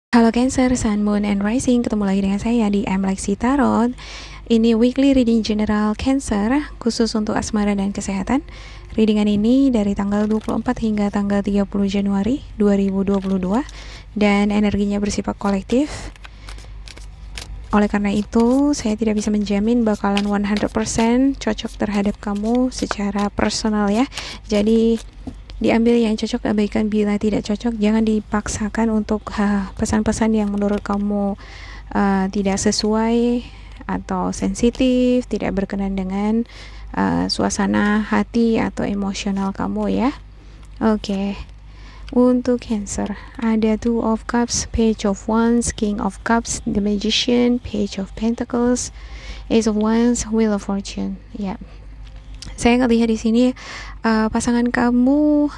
Halo Cancer, Sun, Moon, and Rising, ketemu lagi dengan saya di Lexi Tarot. Ini weekly reading general Cancer, khusus untuk asmara dan kesehatan. Readingan ini dari tanggal 24 hingga tanggal 30 Januari 2022, dan energinya bersifat kolektif. Oleh karena itu, saya tidak bisa menjamin bakalan 100% cocok terhadap kamu secara personal ya. Jadi diambil yang cocok, abaikan bila tidak cocok. Jangan dipaksakan untuk pesan-pesan yang menurut kamu tidak sesuai atau sensitif, tidak berkenan dengan suasana hati atau emosional kamu ya. Oke. Untuk Cancer, ada Two of Cups, Page of Wands, King of Cups, The Magician, Page of Pentacles, Ace of Wands, Wheel of Fortune. Ya, saya ngelihat di sini pasangan kamu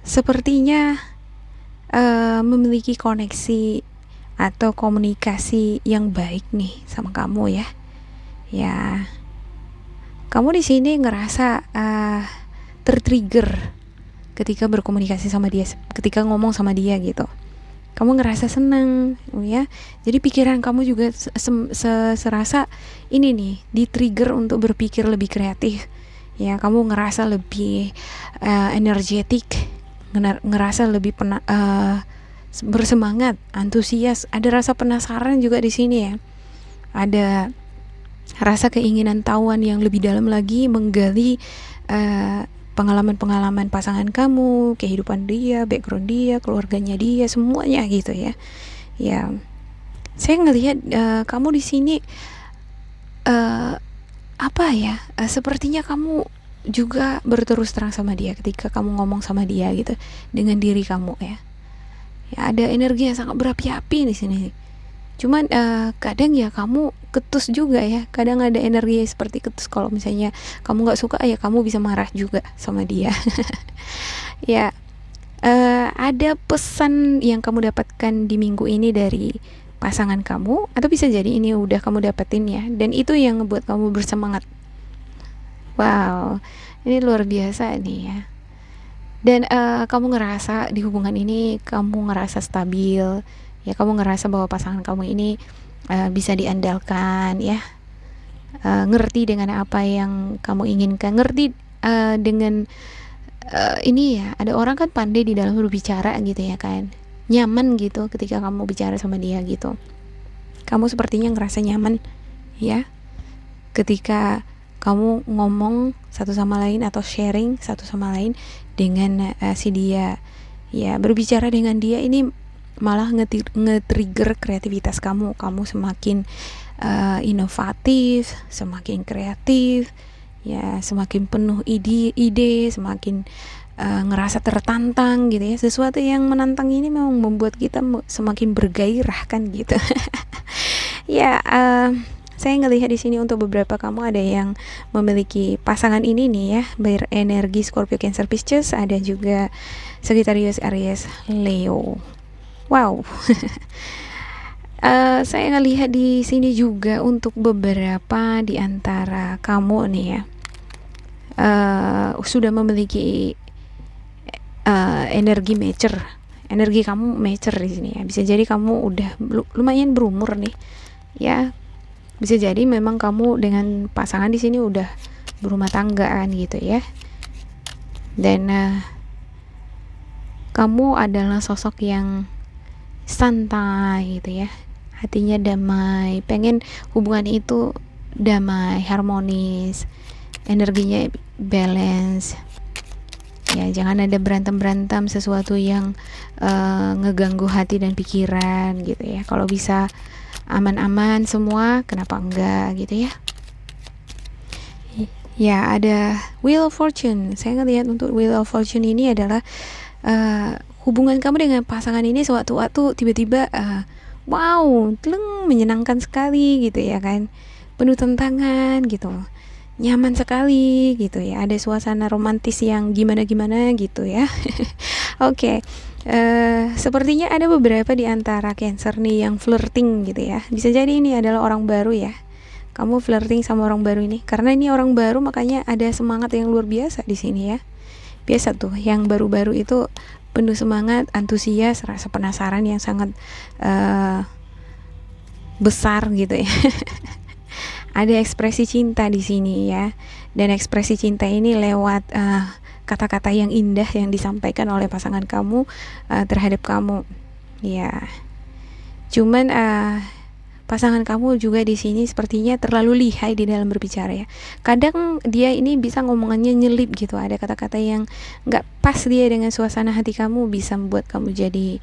sepertinya memiliki koneksi atau komunikasi yang baik nih sama kamu ya. Ya, kamu di sini ngerasa tertrigger ketika berkomunikasi sama dia, ketika ngomong sama dia gitu. Kamu ngerasa senang ya. Jadi pikiran kamu juga serasa ini nih, di-trigger untuk berpikir lebih kreatif. Ya, kamu ngerasa lebih energetik, ngerasa lebih bersemangat, antusias, ada rasa penasaran juga di sini ya. Ada rasa keinginan tahuan yang lebih dalam lagi, menggali pengalaman-pengalaman pasangan kamu, kehidupan dia, background dia, keluarganya dia, semuanya gitu ya. Ya, saya ngelihat kamu di sini sepertinya kamu juga berterus terang sama dia ketika kamu ngomong sama dia gitu, dengan diri kamu ya. Ya, ada energi yang sangat berapi-api di sini. Cuman kadang ya kamu ketus juga ya. Kadang ada energi seperti ketus. Kalau misalnya kamu nggak suka ya kamu bisa marah juga sama dia. Ya, ada pesan yang kamu dapatkan di minggu ini dari pasangan kamu, atau bisa jadi ini udah kamu dapetin ya, dan itu yang ngebuat kamu bersemangat. Wow, ini luar biasa nih ya. Dan kamu ngerasa di hubungan ini kamu ngerasa stabil ya, kamu ngerasa bahwa pasangan kamu ini bisa diandalkan ya, ngerti dengan apa yang kamu inginkan, ngerti dengan ini ya. Ada orang kan pandai di dalam berbicara gitu ya kan, nyaman gitu ketika kamu bicara sama dia gitu. Kamu sepertinya ngerasa nyaman ya ketika kamu ngomong satu sama lain atau sharing satu sama lain dengan si dia ya. Berbicara dengan dia ini malah nge-trigger kreativitas kamu. Kamu semakin inovatif, semakin kreatif ya, semakin penuh ide, semakin ngerasa tertantang gitu ya. Sesuatu yang menantang ini memang membuat kita semakin bergairah kan gitu. Ya, saya ngelihat di sini untuk beberapa kamu ada yang memiliki pasangan ini nih ya, berenergi Scorpio, Cancer, Pisces, ada juga Sagittarius, Aries, Leo. Wow. Saya ngelihat di sini juga untuk beberapa di antara kamu nih ya, sudah memiliki energi mature. Energi kamu mature di sini ya. Bisa jadi kamu udah lumayan berumur nih ya. Bisa jadi memang kamu dengan pasangan di sini udah berumah tanggaan gitu ya. Dan kamu adalah sosok yang santai gitu ya, hatinya damai, pengen hubungan itu damai, harmonis, energinya balance ya. Jangan ada berantem sesuatu yang ngeganggu hati dan pikiran gitu ya. Kalau bisa aman-aman semua, kenapa enggak gitu ya. Ya, ada Wheel of Fortune. Saya ngelihat untuk Wheel of Fortune ini adalah hubungan kamu dengan pasangan ini sewaktu-waktu tiba-tiba wow, menyenangkan sekali gitu ya kan, penuh tantangan gitu, nyaman sekali gitu ya. Ada suasana romantis yang gimana-gimana gitu ya. Oke. Sepertinya ada beberapa di antara Cancer nih yang flirting gitu ya. Bisa jadi ini adalah orang baru ya. Kamu flirting sama orang baru ini. Karena ini orang baru, makanya ada semangat yang luar biasa di sini ya. Biasa tuh yang baru-baru itu penuh semangat, antusias, rasa penasaran yang sangat besar gitu ya. Ada ekspresi cinta di sini ya, dan ekspresi cinta ini lewat kata-kata yang indah yang disampaikan oleh pasangan kamu terhadap kamu ya. Cuman pasangan kamu juga di sini sepertinya terlalu lihai di dalam berbicara ya. Kadang dia ini bisa ngomongannya nyelip gitu, ada kata-kata yang nggak pas dia dengan suasana hati kamu, bisa membuat kamu jadi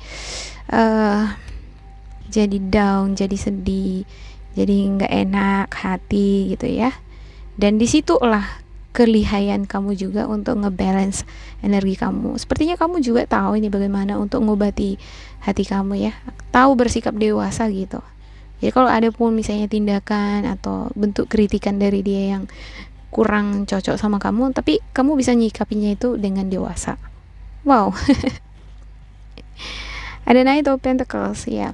down, jadi sedih, jadi nggak enak hati gitu ya. Dan disitulah kelihayan kamu juga untuk ngebalance energi kamu. Sepertinya kamu juga tahu ini bagaimana untuk ngobati hati kamu ya, tahu bersikap dewasa gitu. Jadi kalau ada pun misalnya tindakan atau bentuk kritikan dari dia yang kurang cocok sama kamu, tapi kamu bisa nyikapinya itu dengan dewasa. Wow. Ada Knight of Pentacles ya.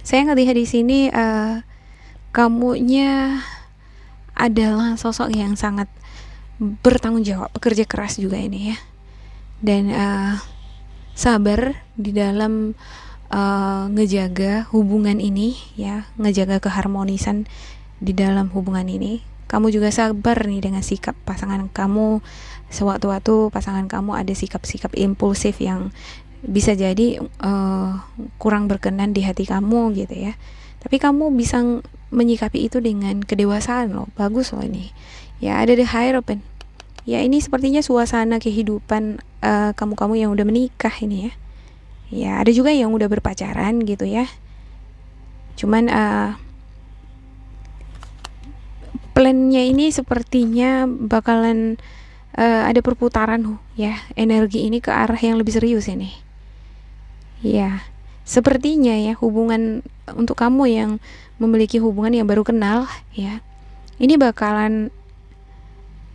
Saya ngelihat di sini kamunya adalah sosok yang sangat bertanggung jawab, pekerja keras juga ini ya. Dan sabar di dalam ngejaga hubungan ini ya, ngejaga keharmonisan di dalam hubungan ini. Kamu juga sabar nih dengan sikap pasangan kamu. Sewaktu-waktu pasangan kamu ada sikap-sikap impulsif yang bisa jadi kurang berkenan di hati kamu gitu ya. Tapi kamu bisa menyikapi itu dengan kedewasaan loh. Bagus loh ini. Ya, ada the Hierophant. Ya, ini sepertinya suasana kehidupan kamu-kamu yang udah menikah ini ya. Ya, ada juga yang udah berpacaran gitu ya. Cuman plannya ini sepertinya bakalan ada perputaran ya, energi ini ke arah yang lebih serius ini. Ya, sepertinya ya hubungan untuk kamu yang memiliki hubungan yang baru kenal ya, ini bakalan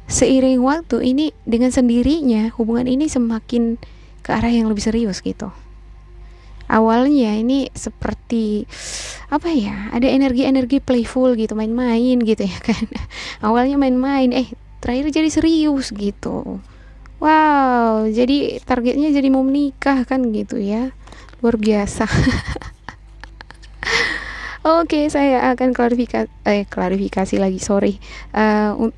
seiring waktu ini dengan sendirinya hubungan ini semakin ke arah yang lebih serius gitu. Awalnya ini seperti apa ya, ada energi-energi playful gitu, main-main gitu ya kan. Awalnya main-main, terakhir jadi serius gitu. Wow, jadi targetnya jadi mau menikah kan gitu ya. Luar biasa. Oke, saya akan klarifikasi lagi, sorry.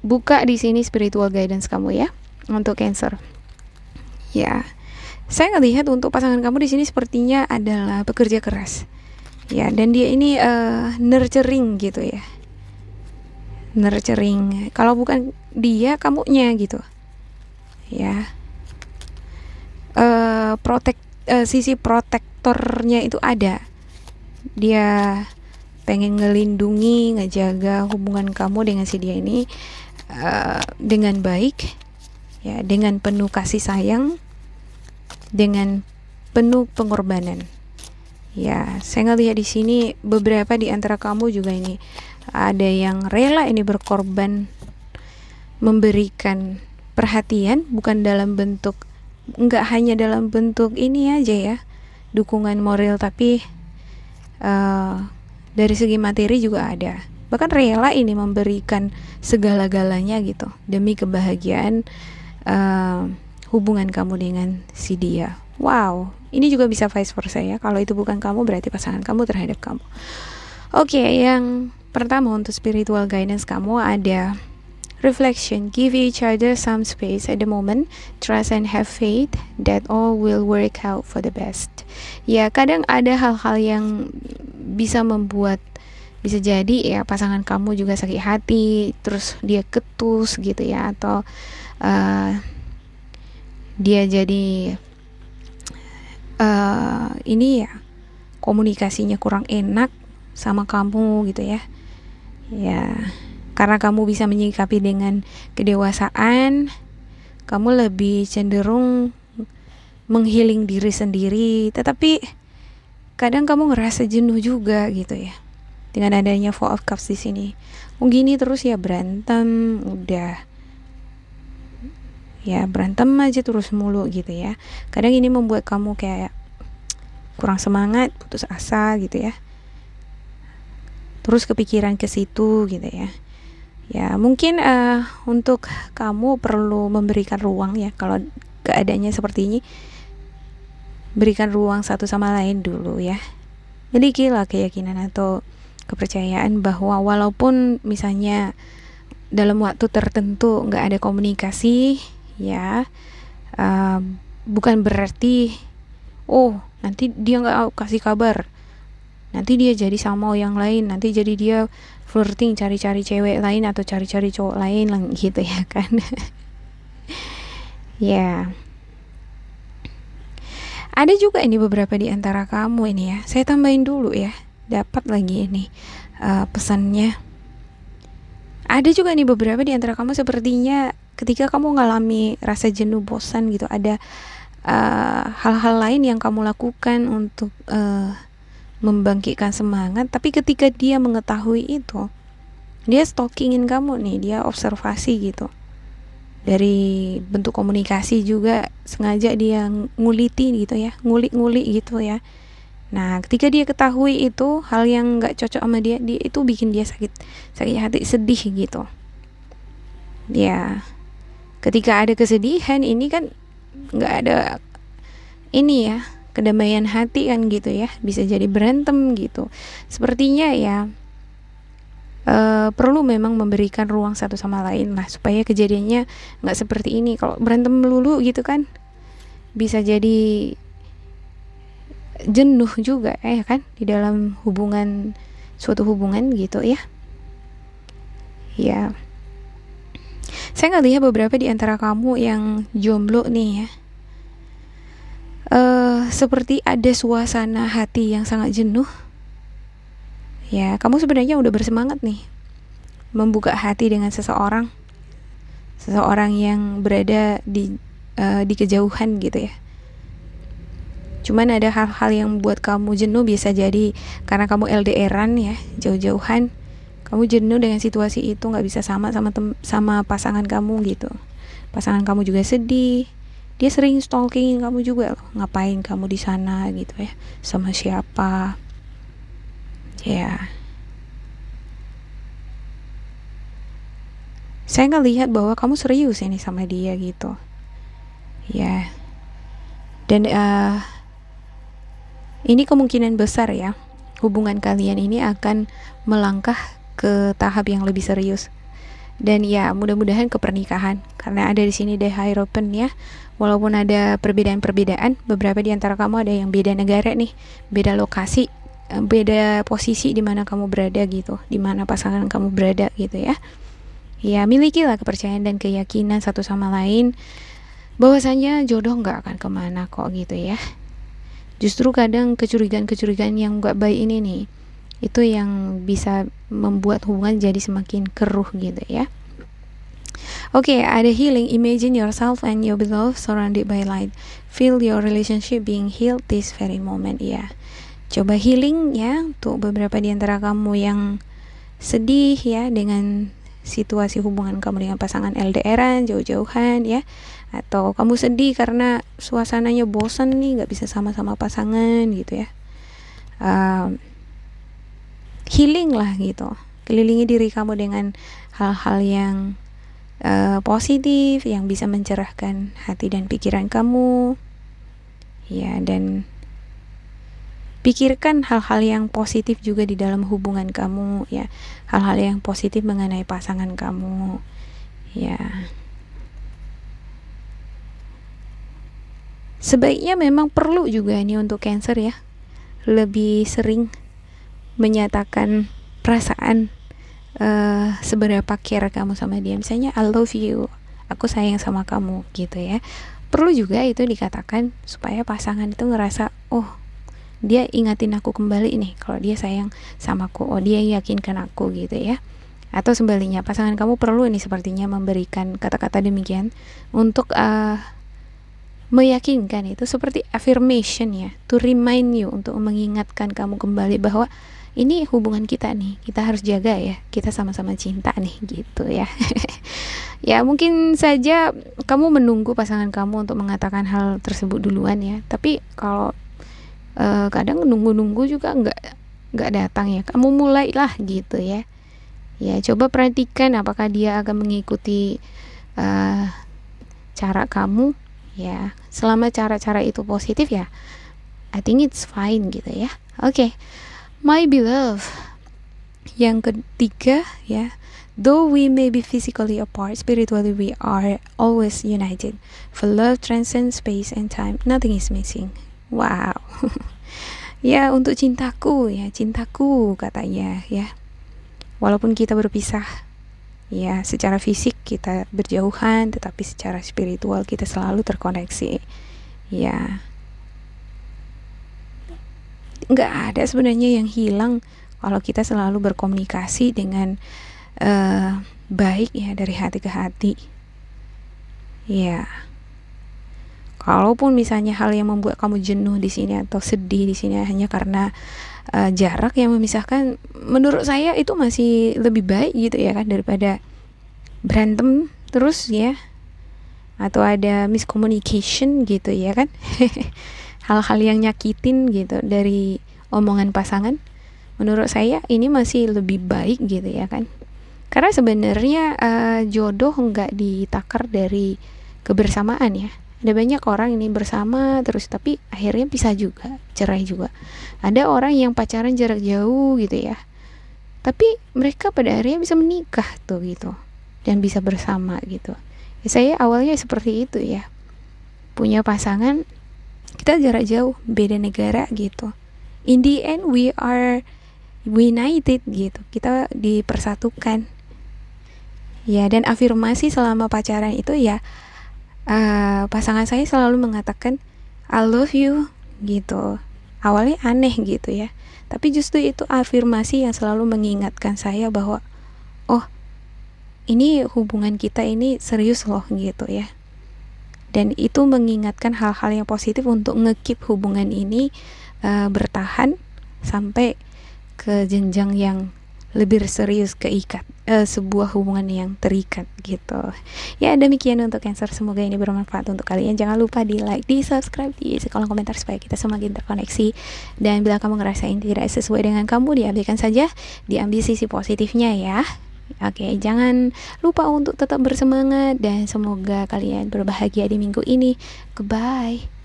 Buka di sini spiritual guidance kamu ya untuk Cancer. Ya. Saya ngelihat untuk pasangan kamu di sini sepertinya adalah pekerja keras. Ya, dan dia ini nurturing gitu ya. Nurturing. Kalau bukan dia, kamunya gitu. Ya. Sisi protektornya itu ada. Dia pengen ngelindungi, ngejaga hubungan kamu dengan si dia ini dengan baik. Ya, dengan penuh kasih sayang, dengan penuh pengorbanan. Ya, saya ngelihat di sini beberapa di antara kamu juga ini ada yang rela ini berkorban, memberikan perhatian, bukan dalam bentuk, enggak hanya dalam bentuk ini aja ya, dukungan moral, tapi dari segi materi juga ada. Bahkan rela ini memberikan segala-galanya gitu demi kebahagiaan hubungan kamu dengan si dia. Wow, ini juga bisa vice versa ya. Kalau itu bukan kamu, berarti pasangan kamu terhadap kamu. Oke, yang pertama untuk spiritual guidance kamu ada reflection. Give each other some space at the moment. Trust and have faith that all will work out for the best. Ya, kadang ada hal-hal yang bisa membuat, bisa jadi ya pasangan kamu juga sakit hati, terus dia ketus gitu ya, atau dia jadi ini ya, komunikasinya kurang enak sama kamu gitu ya. Ya, karena kamu bisa menyikapi dengan kedewasaan, kamu lebih cenderung menghealing diri sendiri, tetapi kadang kamu ngerasa jenuh juga gitu ya. Dengan adanya Four of Cups di sini. Gini terus ya, berantem, udah ya berantem aja terus mulu gitu ya. Kadang ini membuat kamu kayak kurang semangat, putus asa gitu ya, terus kepikiran ke situ gitu ya. Ya mungkin untuk kamu perlu memberikan ruang ya kalau keadaannya seperti ini. berikan ruang satu sama lain dulu ya. Milikilah keyakinan atau kepercayaan bahwa walaupun misalnya dalam waktu tertentu nggak ada komunikasi ya, bukan berarti oh nanti dia nggak kasih kabar, nanti dia jadi sama yang lain, nanti jadi dia flirting cari-cari cewek lain atau cari-cari cowok lain gitu ya kan. Ya, ada juga ini beberapa di antara kamu ini ya, saya tambahin dulu ya, dapat lagi ini pesannya. Ada juga nih beberapa di antara kamu sepertinya ketika kamu ngalami rasa jenuh, bosan gitu, ada hal-hal lain yang kamu lakukan untuk membangkitkan semangat, tapi ketika dia mengetahui itu, dia stalkingin kamu nih, dia observasi gitu. Dari bentuk komunikasi juga sengaja dia nguliti gitu ya, ngulik-ngulik gitu ya. Nah, ketika dia ketahui itu hal yang nggak cocok sama dia itu bikin dia sakit hati, sedih gitu. Ya, ketika ada kesedihan ini kan nggak ada ini ya, kedamaian hati kan gitu ya, bisa jadi berantem gitu. Sepertinya ya perlu memang memberikan ruang satu sama lain lah supaya kejadiannya nggak seperti ini. Kalau berantem melulu gitu kan bisa jadi jenuh juga ya kan di dalam hubungan, suatu hubungan gitu ya. Ya, saya ngelihat beberapa di antara kamu yang jomblo nih ya, seperti ada suasana hati yang sangat jenuh. Ya, kamu sebenarnya udah bersemangat nih membuka hati dengan seseorang yang berada di kejauhan gitu ya. Cuman ada hal-hal yang buat kamu jenuh, bisa jadi karena kamu LDRan ya, jauh-jauhan. Kamu jenuh dengan situasi itu, nggak bisa sama pasangan kamu gitu. Pasangan kamu juga sedih. Dia sering stalkingin kamu juga loh. Ngapain kamu di sana gitu ya? Sama siapa? Ya. Saya ngelihat bahwa kamu serius ini sama dia gitu. Ya. Dan ini kemungkinan besar ya, hubungan kalian ini akan melangkah ke tahap yang lebih serius. Dan ya, mudah-mudahan ke pernikahan, karena ada di sini The Hierophant ya. Walaupun ada perbedaan-perbedaan, beberapa di antara kamu ada yang beda negara nih, beda lokasi, beda posisi di mana kamu berada gitu, di mana pasangan kamu berada gitu ya. Ya, milikilah kepercayaan dan keyakinan satu sama lain bahwasanya jodoh nggak akan kemana kok gitu ya. Justru kadang kecurigaan-kecurigaan yang nggak baik ini nih, itu yang bisa membuat hubungan jadi semakin keruh gitu ya. Oke, ada healing. Imagine yourself and your beloved surrounded by light. Feel your relationship being healed this very moment ya. Coba healing ya untuk beberapa di antara kamu yang sedih ya dengan situasi hubungan kamu dengan pasangan LDRan, jauh-jauhan ya, atau kamu sedih karena suasananya bosan nih, nggak bisa sama-sama pasangan gitu ya. Healing lah gitu, kelilingi diri kamu dengan hal-hal yang positif yang bisa mencerahkan hati dan pikiran kamu ya, dan pikirkan hal-hal yang positif juga di dalam hubungan kamu ya, hal-hal yang positif mengenai pasangan kamu ya. Sebaiknya memang perlu juga nih untuk Cancer ya, lebih sering menyatakan perasaan seberapa care kamu sama dia. Misalnya I love you, aku sayang sama kamu gitu ya. Perlu juga itu dikatakan supaya pasangan itu ngerasa, oh dia ingatin aku kembali nih kalau dia sayang sama aku, oh dia yakinkan aku gitu ya. Atau sebaliknya, pasangan kamu perlu ini sepertinya memberikan kata-kata demikian untuk meyakinkan, itu seperti affirmation ya, to remind you, untuk mengingatkan kamu kembali bahwa ini hubungan kita nih, kita harus jaga ya, kita sama-sama cinta nih gitu ya. Ya mungkin saja kamu menunggu pasangan kamu untuk mengatakan hal tersebut duluan ya, tapi kalau kadang nunggu-nunggu juga nggak datang ya, kamu mulailah gitu ya. Ya coba perhatikan apakah dia akan mengikuti cara kamu ya. Selama cara-cara itu positif ya I think it's fine gitu ya. Oke, my beloved, yang ketiga ya, though we may be physically apart, spiritually we are always united. For love transcends space and time, nothing is missing. Wow. Ya, untuk cintaku ya, cintaku katanya ya. Walaupun kita berpisah, ya secara fisik kita berjauhan, tetapi secara spiritual kita selalu terkoneksi. Ya, nggak ada sebenarnya yang hilang kalau kita selalu berkomunikasi dengan baik ya, dari hati ke hati. Ya. Kalaupun misalnya hal yang membuat kamu jenuh di sini atau sedih di sini hanya karena jarak yang memisahkan, menurut saya itu masih lebih baik gitu ya kan, daripada berantem terus ya, atau ada miscommunication gitu ya kan. Hal-hal yang nyakitin gitu dari omongan pasangan, menurut saya ini masih lebih baik gitu ya kan. Karena sebenarnya jodoh nggak ditakar dari kebersamaan ya. Ada banyak orang ini bersama terus tapi akhirnya pisah juga, cerai juga. Ada orang yang pacaran jarak jauh gitu ya, tapi mereka pada akhirnya bisa menikah tuh gitu, dan bisa bersama gitu ya. Saya awalnya seperti itu ya, punya pasangan, kita jarak jauh, beda negara gitu. In the end we are united gitu, kita dipersatukan ya. Dan afirmasi selama pacaran itu ya, pasangan saya selalu mengatakan I love you gitu. Awalnya aneh gitu ya, tapi justru itu afirmasi yang selalu mengingatkan saya bahwa oh, ini hubungan kita ini serius loh gitu ya. Dan itu mengingatkan hal-hal yang positif untuk nge-keep hubungan ini bertahan sampai ke jenjang yang lebih serius, keikat, sebuah hubungan yang terikat gitu. Ya, demikian untuk Cancer, semoga ini bermanfaat untuk kalian. Jangan lupa di like, di subscribe, di isi kolom komentar supaya kita semakin terkoneksi. Dan bila kamu ngerasain tidak sesuai dengan kamu, diabaikan saja, diambil sisi positifnya ya. Oke, jangan lupa untuk tetap bersemangat dan semoga kalian berbahagia di minggu ini. Goodbye.